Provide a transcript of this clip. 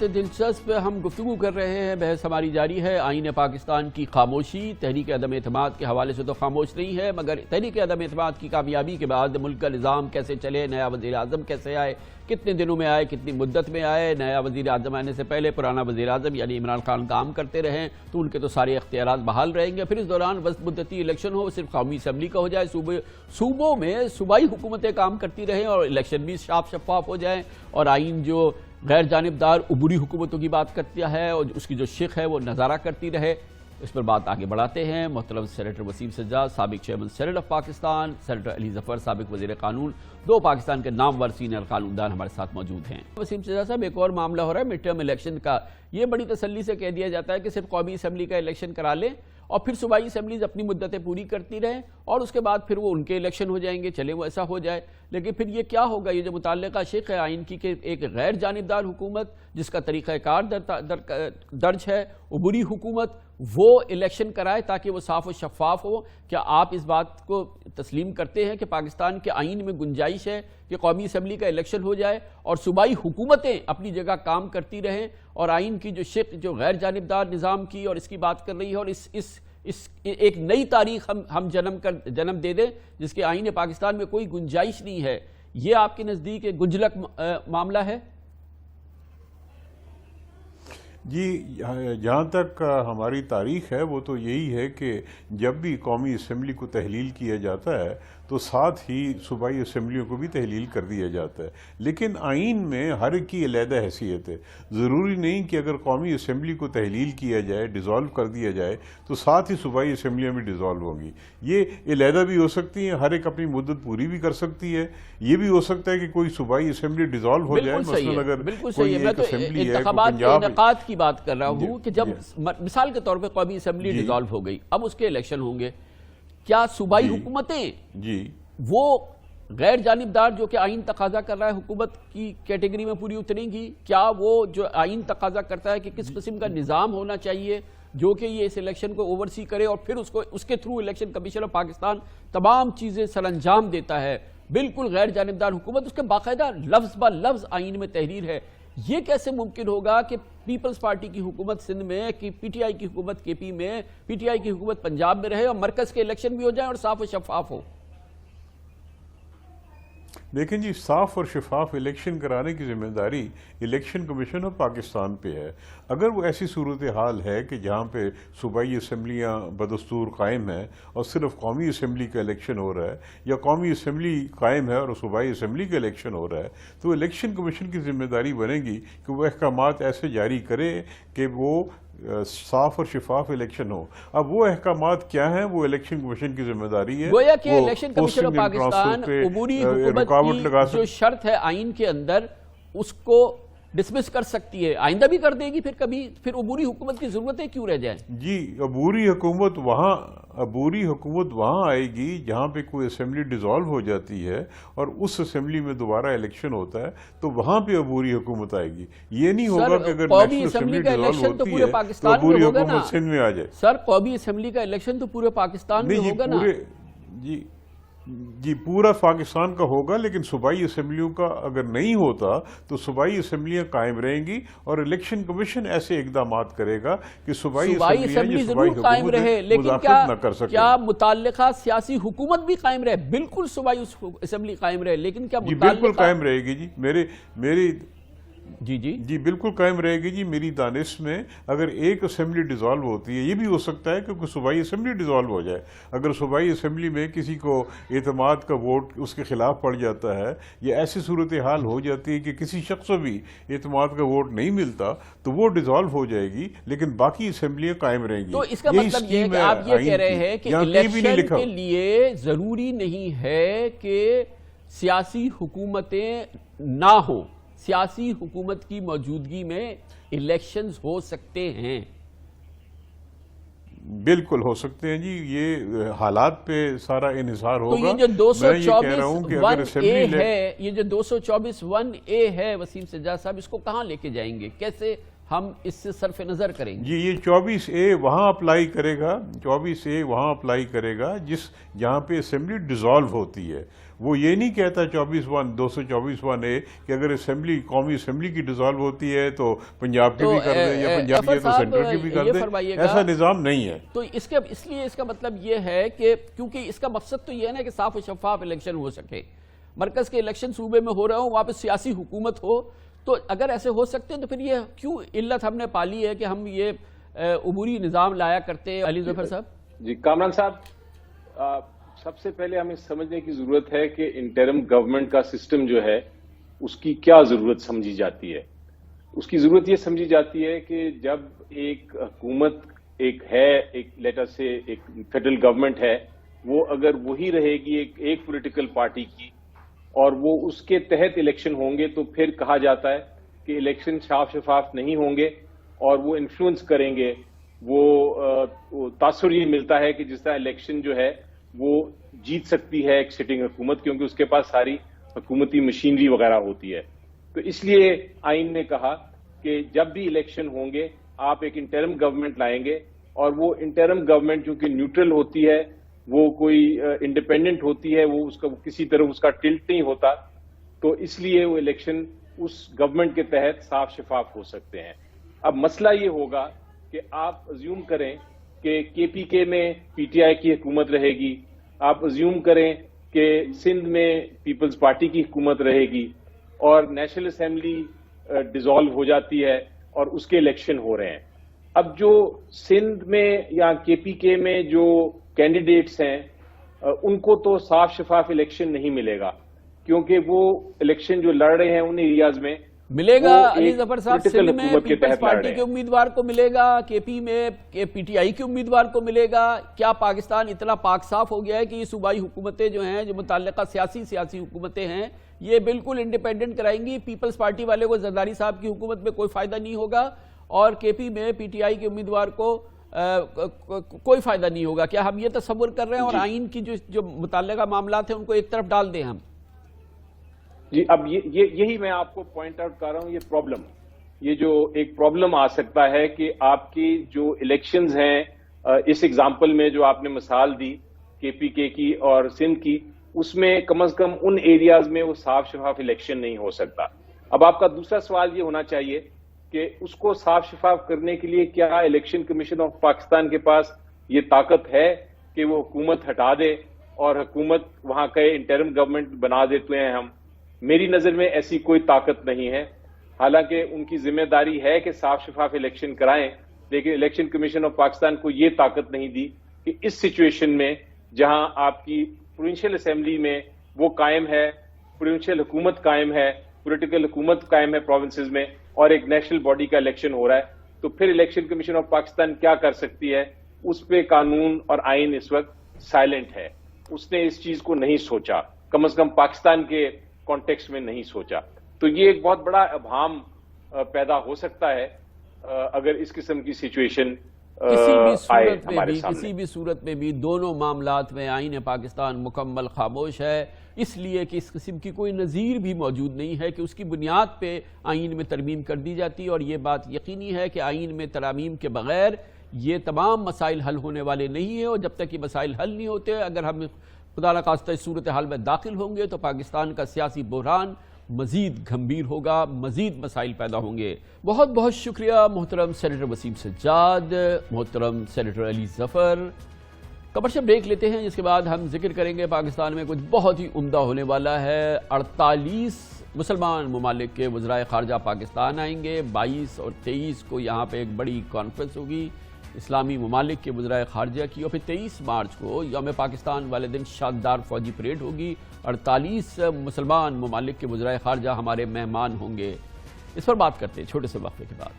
نہایت دلچسپ ہم گفتگو کر رہے ہیں، بحث ہماری جاری ہے۔ آئین پاکستان کی خاموشی تحریک عدم اعتماد کے حوالے سے تو خاموش نہیں ہے، مگر تحریک عدم اعتماد کی کامیابی کے بعد ملک کا نظام کیسے چلے، نیا وزیر اعظم کیسے آئے، کتنے دنوں میں آئے، کتنی مدت میں آئے، نیا وزیر اعظم آنے سے پہلے پرانا وزیر اعظم یعنی عمران خان کام کرتے رہیں تو ان کے تو سارے اختیارات بحال رہیں گے، پھر اس دوران وسط مدتی الیکشن ہو، صرف قومی اسمبلی کا ہو جائے، صوبوں میں صوبائی حکومتیں کام کرتی رہیں اور الیکشن بھی صاف شفاف ہو جائیں، اور آئین جو غیر جانبدار عبوری حکومتوں کی بات کرتا ہے اور اس کی جو شق ہے وہ نظارہ کرتی رہے۔ اس پر بات آگے بڑھاتے ہیں۔ محترم سینیٹر وسیم سجاد، سابق chairman senate of Pakistan, senator Ali Zafar, سابق وزیر قانون، دو پاکستان کے نامور سینئر قانون دان ہمارے ساتھ موجود ہیں۔ وسیم سجاد صاحب، ایک اور معاملہ ہو رہا ہے مڈ ٹرم الیکشن کا۔ یہ بڑی تسلی سے کہہ دیا جاتا ہے کہ صرف قومی اسمبلی کا الیکشن کرا لیں اور پھر صوبائی اسمبلیز اپنی مدتیں پوری کرتی رہیں اور اس کے بعد پھر وہ ان کے الیکشن ہو جائیں گے، چلے وہ ایسا ہو جائے۔ لیکن پھر یہ کیا ہوگا، یہ جو متعلقہ شق ہے آئین کی کہ ایک غیر جانبدار حکومت جس کا طریقہ کار درج ہے، عبوری حکومت، وہ الیکشن کرائے تاکہ وہ صاف و شفاف ہو۔ کیا آپ اس بات کو تسلیم کرتے ہیں کہ پاکستان کے آئین میں گنجائش ہے کہ قومی اسمبلی کا الیکشن ہو جائے اور صوبائی حکومتیں اپنی جگہ کام کرتی رہیں اور آئین کی جو شق جو غیر جانبدار نظام کی اور اس کی بات کر رہی ہے اور اس ایک نئی تاریخ ہم جنم دے دیں جس کے آئین پاکستان میں کوئی گنجائش نہیں ہے، یہ آپ کے نزدیک ایک گنجلک معاملہ ہے؟ جی، جہاں تک ہماری تاریخ ہے وہ تو یہی ہے کہ جب بھی قومی اسمبلی کو تحلیل کیا جاتا ہے تو ساتھ ہی صوبائی اسمبلیوں کو بھی تحلیل کر دیا جاتا ہے، لیکن آئین میں ہر ایک کی علیحدہ حیثیت ہے۔ ضروری نہیں کہ اگر قومی اسمبلی کو تحلیل کیا جائے، ڈیزالو کر دیا جائے تو ساتھ ہی صوبائی اسمبلیاں بھی ڈیزالو ہوں گی۔ یہ علیحدہ بھی ہو سکتی ہیں، ہر ایک اپنی مدت پوری بھی کر سکتی ہے۔ یہ بھی ہو سکتا ہے کہ کوئی صوبائی اسمبلی ڈیزالو ہو جائے، مثلا اگر کوئی ایک اسمبلی ہے، انتخابات کے انعقاد کی بات کر رہا ہوں کہ جب مثال کے طور پہ قومی اسمبلی ڈیزالو ہو گئی، اب اس کے الیکشن ہوں گے، کیا صوبائی حکومتیں وہ غیر جانبدار جو کہ آئین تقاضا کر رہا ہے حکومت کی کیٹیگری میں پوری اتریں گی؟ کیا وہ جو آئین تقاضا کرتا ہے کہ کس قسم کا نظام ہونا چاہیے جو کہ یہ اس الیکشن کو اوورسی کرے اور پھر اس کے through election commission of Pakistan تمام چیزیں سر انجام دیتا ہے، بالکل غیر جانبدار حکومت، اس کے باقاعدہ لفظ با لفظ آئین میں تحریر ہے، یہ کیسے ممکن ہوگا کہ پیپلز پارٹی کی حکومت سندھ میں، کہ پی ٹی آئی کی حکومت کے پی میں، پی ٹی آئی کی حکومت پنجاب میں رہے اور مرکز کے الیکشن بھی ہو جائیں اور صاف و شفاف ہو؟ دیکھیں جی، صاف اور شفاف الیکشن کرانے کی ذمہ داری الیکشن کمیشن آف پاکستان پہ ہے۔ اگر وہ ایسی صورتحال ہے کہ جہاں پہ صوبائی اسمبلیاں بدستور قائم ہیں اور صرف قومی اسمبلی کا الیکشن ہو رہا ہے، یا قومی اسمبلی قائم ہے اور صوبائی اسمبلی کا الیکشن ہو رہا ہے، تو الیکشن کمیشن کی ذمہ داری بنے گی کہ وہ احکامات ایسے جاری کرے کہ وہ صاف اور شفاف الیکشن ہو۔ اب وہ احکامات کیا ہیں، وہ الیکشن کمیشن کی ذمہ داری ہے۔ گویا کہ الیکشن کمیشن آف پاکستان عبوری حکومت کی جو شرط ہے آئین کے اندر اس کو ڈسمس کر سکتی ہے، آئندہ بھی کر دے گی، پھر عبوری حکومت کی ضرورتیں کیوں رہ جائیں؟ جی، عبوری حکومت وہاں آئے گی جہاں پہ کوئی اسمبلی ڈیزالو ہو جاتی ہے اور اس اسمبلی میں دوبارہ الیکشن ہوتا ہے تو وہاں پہ عبوری حکومت آئے گی۔ یہ نہیں ہوگا کہ اگر قومی اسمبلی کا الیکشن تو پورے پاکستان میں ہوگا نا سندھ میں آ جائے۔ سر، قومی اسمبلی کا الیکشن تو پورے پاکستان میں ہوگا نا؟ جی، پورا پاکستان کا ہوگا، لیکن صوبائی اسمبلیوں کا اگر نہیں ہوتا تو صوبائی اسمبلیاں قائم رہیں گی اور الیکشن کمیشن ایسے اقدامات کرے گا کہ صوبائی اسمبلی ضرور قائم رہے، لیکن کیا متعلقہ سیاسی حکومت بھی قائم رہے؟ بالکل صوبائی اسمبلی قائم رہے، لیکن کیا بالکل قائم رہے گی جی، جی بالکل قائم رہے گی جی۔ میری دانش میں اگر ایک اسمبلی ڈیزالو ہوتی ہے، یہ بھی ہو سکتا ہے کہ صوبائی اسمبلی ڈیزالو ہو جائے، اگر صوبائی اسمبلی میں کسی کو اعتماد کا ووٹ اس کے خلاف پڑ جاتا ہے یا ایسی صورتحال ہو جاتی ہے کہ کسی شخص کو بھی اعتماد کا ووٹ نہیں ملتا تو وہ ڈیزالو ہو جائے گی، لیکن باقی اسمبلیاں قائم رہیں گی۔ تو اس کا مطلب یہ ہے کہ آپ یہ کہہ رہے ہیں کہ الیکشن کے لیے ضروری نہیں ہے کہ سیاسی حکومتیں نہ ہوں، سیاسی حکومت کی موجودگی میں الیکشنز ہو سکتے ہیں؟ بالکل ہو سکتے ہیں جی، یہ حالات پہ سارا انحصار ہوگا۔ تو یہ جو 224(1)(a) ہے، یہ جو 224(1)(a) ہے وسیم سجاد صاحب، اس کو کہاں لے کے جائیں گے؟ کیسے ہم اس سے صرف نظر کریں گے؟ جی یہ 24A وہاں اپلائی کرے گا، 24A وہاں اپلائی کرے گا جہاں پہ اسمبلی ڈیزالو ہوتی ہے. وہ یہ نہیں کہتا 224(1) کہ اگر قومی اسمبلی کی ڈیزالو ہوتی ہے تو پنجاب کی بھی کر دیں یا پنجاب کی تو سینٹر کی بھی کر دیں. ایسا نظام نہیں ہے. تو اس لیے اس کا مطلب یہ ہے کہ کیونکہ اس کا مقصد تو یہ ہے نا کہ صاف و شفاف الیکشن ہو سکے. مرکز کے الیکشن صوبے میں ہو رہا ہوں، وہاں پہ سیاسی حکومت ہو، تو اگر ایسے ہو سکتے ہیں تو پھر یہ کیوں علت ہم نے پالی ہے کہ ہم یہ عبوری نظام لایا کرتے ہیں؟ علی ظفر صاحب. جی کامران صاحب، سب سے پہلے ہمیں سمجھنے کی ضرورت ہے کہ انٹرم گورنمنٹ کا سسٹم جو ہے اس کی کیا ضرورت سمجھی جاتی ہے. اس کی ضرورت یہ سمجھی جاتی ہے کہ جب ایک حکومت ایک لیٹر سے ایک فیڈرل گورنمنٹ ہے، وہ اگر وہی رہے گی ایک پولیٹیکل پارٹی کی اور وہ اس کے تحت الیکشن ہوں گے، تو پھر کہا جاتا ہے کہ الیکشن صاف شفاف نہیں ہوں گے اور وہ انفلوئنس کریں گے. وہ تاثر یہ ملتا ہے کہ جس طرح الیکشن جو ہے وہ جیت سکتی ہے ایک سٹنگ حکومت، کیونکہ اس کے پاس ساری حکومتی مشینری وغیرہ ہوتی ہے. تو اس لیے آئین نے کہا کہ جب بھی الیکشن ہوں گے آپ ایک انٹرم گورنمنٹ لائیں گے، اور وہ انٹرم گورنمنٹ چونکہ نیوٹرل ہوتی ہے، وہ کوئی انڈیپینڈنٹ ہوتی ہے، وہ کسی طرح اس کا ٹلٹ نہیں ہوتا، تو اس لیے وہ الیکشن اس گورنمنٹ کے تحت صاف شفاف ہو سکتے ہیں. اب مسئلہ یہ ہوگا کہ آپ ازیوم کریں کہ KPK میں PTI کی حکومت رہے گی، آپ ازیوم کریں کہ سندھ میں پیپلز پارٹی کی حکومت رہے گی اور نیشنل اسمبلی ڈیزالو ہو جاتی ہے اور اس کے الیکشن ہو رہے ہیں. اب جو سندھ میں یا KPK میں جو کینڈیڈیٹس ہیں ان کو تو صاف شفاف الیکشن نہیں ملے گا، کیونکہ وہ الیکشن جو لڑ رہے ہیں ان ایریاز میں ملے گا. علی ظفر صاحب، سندھ میں پیپلز پارٹی کے امیدوار کو ملے گا، KP میں PTI کے امیدوار کو ملے گا. کیا پاکستان اتنا پاک صاف ہو گیا ہے کہ یہ صوبائی حکومتیں جو ہیں، جو متعلقہ سیاسی حکومتیں ہیں، یہ بالکل انڈیپینڈنٹ کرائیں گی؟ پیپلز پارٹی والے کو زرداری صاحب کی حکومت میں کوئی فائدہ نہیں ہوگا اور KP میں PTI کے امیدوار کو کوئی فائدہ نہیں ہوگا. کیا ہم یہ تصور کر رہے ہیں اور آئین کی جو متعلقہ معاملات ہیں ان کو ایک طرف ڈال دیں ہم؟ جی اب یہی میں آپ کو پوائنٹ آؤٹ کر رہا ہوں. یہ جو ایک پرابلم آ سکتا ہے کہ آپ کی جو الیکشنز ہیں، اس ایگزامپل میں جو آپ نے مثال دی KPK کی اور سندھ کی، اس میں کم از کم ان ایریاز میں وہ صاف شفاف الیکشن نہیں ہو سکتا. اب آپ کا دوسرا سوال یہ ہونا چاہیے کہ اس کو صاف شفاف کرنے کے لیے کیا الیکشن کمیشن آف پاکستان کے پاس یہ طاقت ہے کہ وہ حکومت ہٹا دے اور حکومت وہاں کا انٹرم گورنمنٹ بنا دیتے ہیں ہم؟ میری نظر میں ایسی کوئی طاقت نہیں ہے. حالانکہ ان کی ذمہ داری ہے کہ صاف شفاف الیکشن کرائیں، لیکن الیکشن کمیشن آف پاکستان کو یہ طاقت نہیں دی کہ اس سچویشن میں جہاں آپ کی پروونشل اسمبلی میں وہ قائم ہے، پروونشل حکومت قائم ہے، پولیٹیکل حکومت قائم ہے پروونسز میں، اور ایک نیشنل باڈی کا الیکشن ہو رہا ہے، تو پھر الیکشن کمیشن آف پاکستان کیا کر سکتی ہے؟ اس پہ قانون اور آئین اس وقت سائلنٹ ہے. اس نے اس چیز کو نہیں سوچا، کم از کم پاکستان کے کانٹیکسٹ میں نہیں سوچا. تو یہ ایک بہت بڑا ابہام پیدا ہو سکتا ہے اگر اس قسم کی سچویشن کسی بھی صورت میں بھی دونوں معاملات میں آئین پاکستان مکمل خاموش ہے، اس لیے کہ اس قسم کی کوئی نظیر بھی موجود نہیں ہے کہ اس کی بنیاد پہ آئین میں ترمیم کر دی جاتی. اور یہ بات یقینی ہے کہ آئین میں ترامیم کے بغیر یہ تمام مسائل حل ہونے والے نہیں ہیں، اور جب تک یہ مسائل حل نہیں ہوتے، اگر ہم خدا نخواستہ اس صورتحال میں داخل ہوں گے تو پاکستان کا سیاسی بحران مزید گھمبیر ہوگا، مزید مسائل پیدا ہوں گے. بہت بہت شکریہ محترم سینیٹر وسیم سجاد، محترم سینیٹر علی ظفر. کمرشل بریک لیتے ہیں، جس کے بعد ہم ذکر کریں گے پاکستان میں کچھ بہت ہی عمدہ ہونے والا ہے. 48 مسلمان ممالک کے وزرائے خارجہ پاکستان آئیں گے. 22 اور 23 کو یہاں پہ ایک بڑی کانفرنس ہوگی اسلامی ممالک کے وزرائے خارجہ کی، اور پھر 23 مارچ کو یوم پاکستان والے دن شاندار فوجی پریڈ ہوگی. 48 مسلمان ممالک کے وزرائے خارجہ ہمارے مہمان ہوں گے. اس پر بات کرتے ہیں چھوٹے سے وقفے کے بعد.